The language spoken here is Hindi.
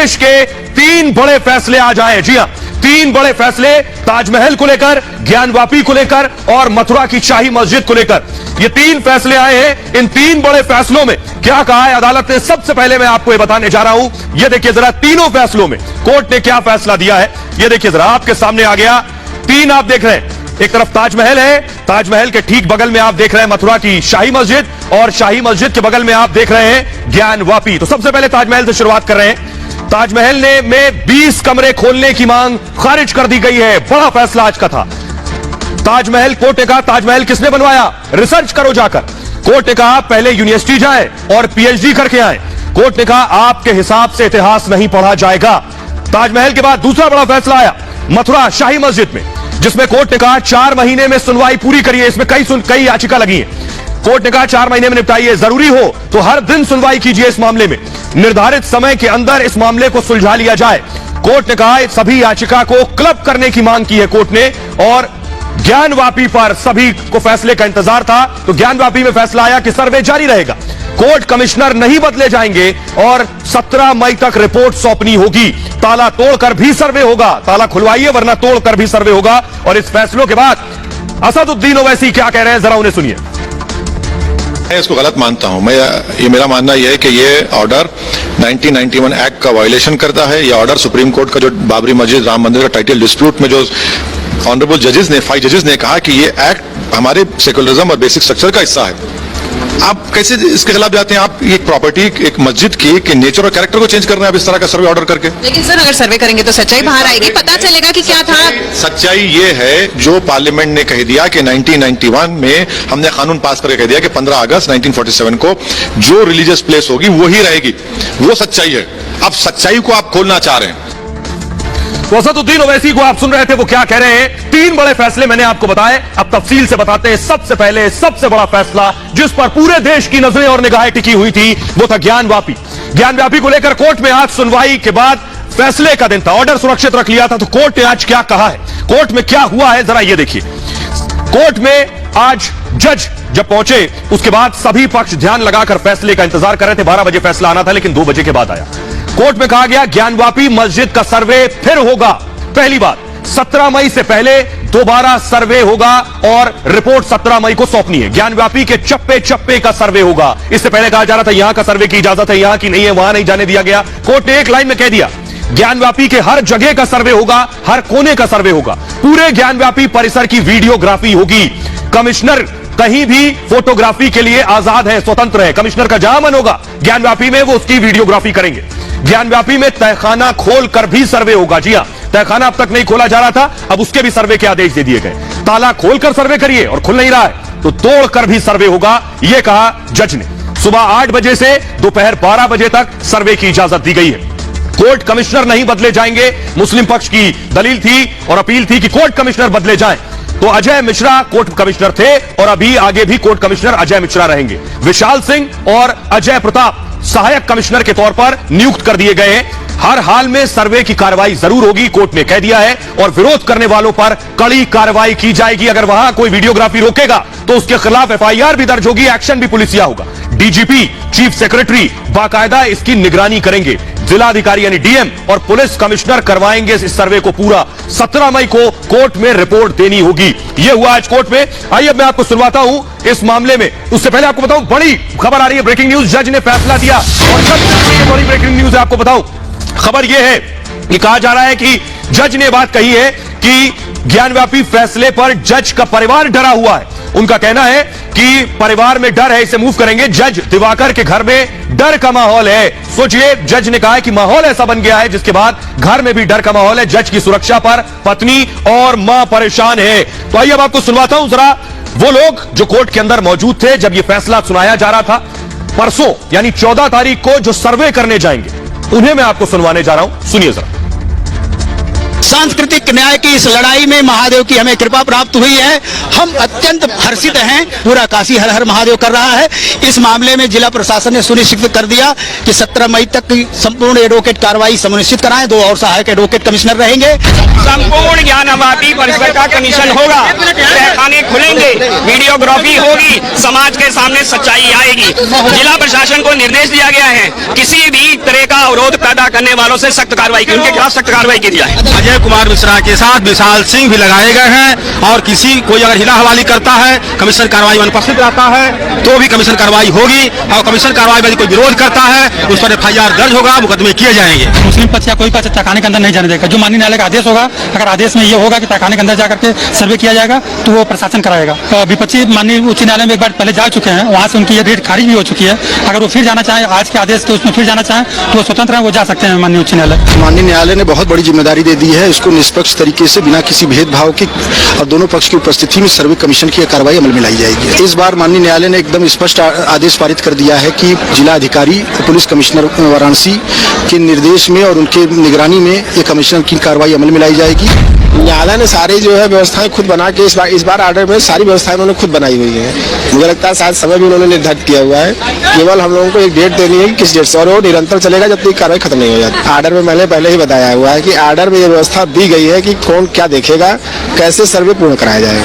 देश के 3 बड़े फैसले आज आए। जी हां, 3 बड़े फैसले ताजमहल को लेकर, ज्ञानवापी को लेकर और मथुरा की शाही मस्जिद को लेकर। ये 3 फैसले आए हैं। इन 3 बड़े फैसलों में क्या कहा है अदालत ने, सबसे पहले मैं आपको ये बताने जा रहा हूं। ये देखिए जरा, तीनों फैसलों में कोर्ट ने क्या फैसला दिया है, ये देखिए जरा, आपके सामने आ गया। 3 आप देख रहे हैं, एक तरफ ताजमहल है, ताजमहल के ठीक बगल में आप देख रहे हैं मथुरा की शाही मस्जिद, और शाही मस्जिद के बगल में आप देख रहे हैं ज्ञानवापी। तो सबसे पहले ताजमहल से शुरुआत कर रहे हैं। ताजमहल में 20 कमरे खोलने की मांग खारिज कर दी गई है। बड़ा फैसला आज का था। ताजमहल, कोर्ट ने कहा ताजमहल किसने बनवाया, रिसर्च करो जाकर। कोर्ट ने कहा पहले यूनिवर्सिटी जाए और पीएचडी करके आए। कोर्ट ने कहा आपके हिसाब से इतिहास नहीं पढ़ा जाएगा। ताजमहल के बाद दूसरा बड़ा फैसला आया मथुरा शाही मस्जिद में, जिसमें कोर्ट ने कहा 4 महीने में सुनवाई पूरी करिए। इसमें कई याचिका लगी है। कोर्ट ने कहा 4 महीने में निपटाइए, जरूरी हो तो हर दिन सुनवाई कीजिए इस मामले में, निर्धारित समय के अंदर इस मामले को सुलझा लिया जाए। कोर्ट ने कहा सभी याचिका को क्लब करने की मांग की है कोर्ट ने, और ज्ञानवापी पर सभी को फैसले का इंतजार था। तो ज्ञानवापी में फैसला आया कि सर्वे जारी रहेगा, कोर्ट कमिश्नर नहीं बदले जाएंगे और 17 मई तक रिपोर्ट सौंपनी होगी। ताला तोड़कर भी सर्वे होगा, ताला खुलवाइए वरना तोड़कर भी सर्वे होगा। और इस फैसलों के बाद असदुद्दीन ओवैसी क्या कह रहे हैं, जरा उन्हें सुनिए। मैं इसको गलत मानता हूं। मेरा मानना यह है कि ये ऑर्डर 1991 एक्ट का वायलेशन करता है। ये ऑर्डर सुप्रीम कोर्ट का जो बाबरी मस्जिद राम मंदिर का टाइटल डिस्प्यूट में जो ऑनरेबल जजेस ने 5 जजेस ने कहा कि ये एक्ट हमारे सेकुलरिज्म और बेसिक स्ट्रक्चर का हिस्सा है। आप कैसे इसके खिलाफ जाते हैं? आप एक प्रॉपर्टी, एक मस्जिद की नेचर और कैरेक्टर को चेंज कर रहे हैं आप इस तरह का सर्वे ऑर्डर करके। लेकिन सर अगर सर्वे करेंगे तो सच्चाई बाहर आएगी, पता चलेगा कि क्या था। सच्चाई ये है जो पार्लियामेंट ने कह दिया कि 1991 में हमने कानून पास करके कह दिया कि 15 अगस्त 1947 को जो रिलीजियस प्लेस होगी वही रहेगी। वो सच्चाई है। अब सच्चाई को आप खोलना चाह रहे हैं। तो असदुद्दीन ओवैसी को आप सुन रहे थे, वो क्या कह रहे हैं। 3 बड़े फैसले मैंने आपको बताए, अब तफसील से बताते हैं। सबसे पहले सबसे बड़ा फैसला जिस पर पूरे देश की नजरें और निगाहें टिकी हुई थी, वो था ज्ञानवापी। ज्ञानवापी को लेकर कोर्ट में आज सुनवाई के बाद फैसले का दिन था, ऑर्डर सुरक्षित रख लिया था। तो कोर्ट ने आज क्या कहा है, कोर्ट में क्या हुआ है, जरा ये देखिए। कोर्ट में आज जज जब पहुंचे उसके बाद सभी पक्ष ध्यान लगाकर फैसले का इंतजार कर रहे थे। 12 बजे फैसला आना था, लेकिन 2 बजे के बाद आया। कोर्ट में कहा गया ज्ञानवापी मस्जिद का सर्वे फिर होगा। पहली बात, 17 मई से पहले दोबारा सर्वे होगा और रिपोर्ट 17 मई को सौंपनी है। ज्ञानवापी के चप्पे चप्पे का सर्वे होगा। इससे पहले कहा जा रहा था यहां का सर्वे की इजाजत है, यहां की नहीं है, वहां नहीं जाने दिया गया। कोर्ट ने एक लाइन में कह दिया ज्ञानवापी के हर जगह का सर्वे होगा, हर कोने का सर्वे होगा, पूरे ज्ञानवापी परिसर की वीडियोग्राफी होगी। कमिश्नर कहीं भी फोटोग्राफी के लिए आजाद है, स्वतंत्र है। कमिश्नर का जहां मन होगा ज्ञानवापी में वो उसकी वीडियोग्राफी करेंगे। ज्ञानवापी में तहखाना खोलकर भी सर्वे होगा। जी हां, तहखाना अब तक नहीं खोला जा रहा था, अब उसके भी सर्वे के आदेश दे दिए गए। ताला खोलकर सर्वे करिए और खुल नहीं रहा है तो तोड़कर भी सर्वे होगा, यह कहा जज ने। सुबह 8 बजे से दोपहर 12 बजे तक सर्वे की इजाजत दी गई है। कोर्ट कमिश्नर नहीं बदले जाएंगे, मुस्लिम पक्ष की दलील थी और अपील थी कि कोर्ट कमिश्नर बदले जाएं। तो अजय मिश्रा कोर्ट कमिश्नर थे और अभी आगे भी कोर्ट कमिश्नर अजय मिश्रा रहेंगे। विशाल सिंह और अजय प्रताप सहायक कमिश्नर के तौर पर नियुक्त कर दिए गए हैं। हर हाल में सर्वे की कार्रवाई जरूर होगी, कोर्ट ने कह दिया है, और विरोध करने वालों पर कड़ी कार्रवाई की जाएगी। अगर वहां कोई वीडियोग्राफी रोकेगा तो उसके खिलाफ एफआईआर भी दर्ज होगी, एक्शन भी पुलिसिया होगा। डीजीपी, चीफ सेक्रेटरी बाकायदा इसकी निगरानी करेंगे। जिलाधिकारी यानी डीएम और पुलिस कमिश्नर करवाएंगे इस सर्वे को पूरा। 17 मई को कोर्ट में रिपोर्ट देनी होगी। यह हुआ आज कोर्ट में। आइए अब मैं आपको सुनवाता हूं इस मामले में। उससे पहले आपको बताऊं, बड़ी खबर आ रही है, ब्रेकिंग न्यूज। जज ने फैसला दिया और बड़ी ब्रेकिंग न्यूज है, आपको बताऊं। खबर यह है कि कहा जा रहा है कि जज ने बात कही है कि ज्ञानवापी फैसले पर जज का परिवार डरा हुआ है। उनका कहना है कि परिवार में डर है, इसे मूव करेंगे। जज दिवाकर के घर में डर का माहौल है। सोचिए, जज ने कहा है कि माहौल ऐसा बन गया है जिसके बाद घर में भी डर का माहौल है। जज की सुरक्षा पर पत्नी और मां परेशान है। तो आइए अब आपको सुनवाता हूं जरा वो लोग जो कोर्ट के अंदर मौजूद थे जब यह फैसला सुनाया जा रहा था। परसों यानी 14 तारीख को जो सर्वे करने जाएंगे उन्हें मैं आपको सुनवाने जा रहा हूं, सुनिए जरा। सांस्कृतिक न्याय की इस लड़ाई में महादेव की हमें कृपा प्राप्त हुई है। हम अत्यंत हर्षित हैं। पूरा काशी हर हर महादेव कर रहा है। इस मामले में जिला प्रशासन ने सुनिश्चित कर दिया कि 17 मई तक की संपूर्ण एडवोकेट कार्रवाई सुनिश्चित कराएं। 2 और सहायक एडवोकेट कमिश्नर रहेंगे। संपूर्ण ज्ञानावापी परिसर का कमीशन होगा, तहखाने खुलेंगे, वीडियोग्राफी होगी, समाज के सामने सच्चाई आएगी। जिला प्रशासन को निर्देश दिया गया है किसी भी तरह का अवरोध पैदा करने वालों से सख्त कार्रवाई की, उनके खिलाफ सख्त कार्रवाई की जाए। अजय कुमार मिश्रा के साथ विशाल सिंह भी लगाए गए हैं और किसी कोई अगर हिला हवाली करता है, कमीशन कार्रवाई में अनुपस्थित रहता है तो भी कमीशन कार्रवाई होगी और कमीशन कार्रवाई में यदि कोई विरोध करता है उस पर FIR दर्ज होगा, मुकदमे किए जाएंगे। मुस्लिम पक्ष या कोई पक्ष तहखाने के अंदर नहीं जाने देगा। जो माननीय न्यायालय का आदेश होगा, अगर आदेश में ये होगा कि तहखाने के अंदर जाकर के सर्वे किया जाएगा तो वो प्रशासन कराएगा। विपक्षी माननीय उच्च न्यायालय में एक बार पहले जा चुके हैं, वहाँ से उनकी ये रेट खारिज भी हो चुकी है। अगर वो फिर जाना चाहें आज के आदेश के उसमें फिर जाना चाहें तो वो स्वतंत्र है, वो जा सकते हैं माननीय उच्च न्यायालय। माननीय न्यायालय ने बहुत बड़ी जिम्मेदारी दे दी है। इसको निष्पक्ष तरीके से बिना किसी भेदभाव के और दोनों पक्ष की उपस्थिति में सर्वे कमीशन की कार्रवाई अमल में लाई जाएगी। इस बार माननीय न्यायालय ने एकदम स्पष्ट आदेश पारित कर दिया है कि जिला अधिकारी पुलिस कमिश्नर वाराणसी के निर्देश में और उनके निगरानी में ये कमीशन की कार्रवाई अमल में लाई जाएगी। न्यायालय ने सारी जो है व्यवस्थाएं खुद बना के इस बार ऑर्डर में सारी व्यवस्थाएं उन्होंने खुद बनाई हुई है। मुझे लगता है शायद समय भी उन्होंने निर्धारित किया हुआ है। केवल हम लोगों को एक डेट देनी है कि किस डेट से, और वो निरंतर चलेगा जब तक कार्रवाई खत्म नहीं हो जाती। ऑर्डर में मैंने पहले ही बताया हुआ है कि ऑर्डर में ये व्यवस्था दी गई है कि कौन क्या देखेगा, कैसे सर्वे पूर्ण कराया जाएगा।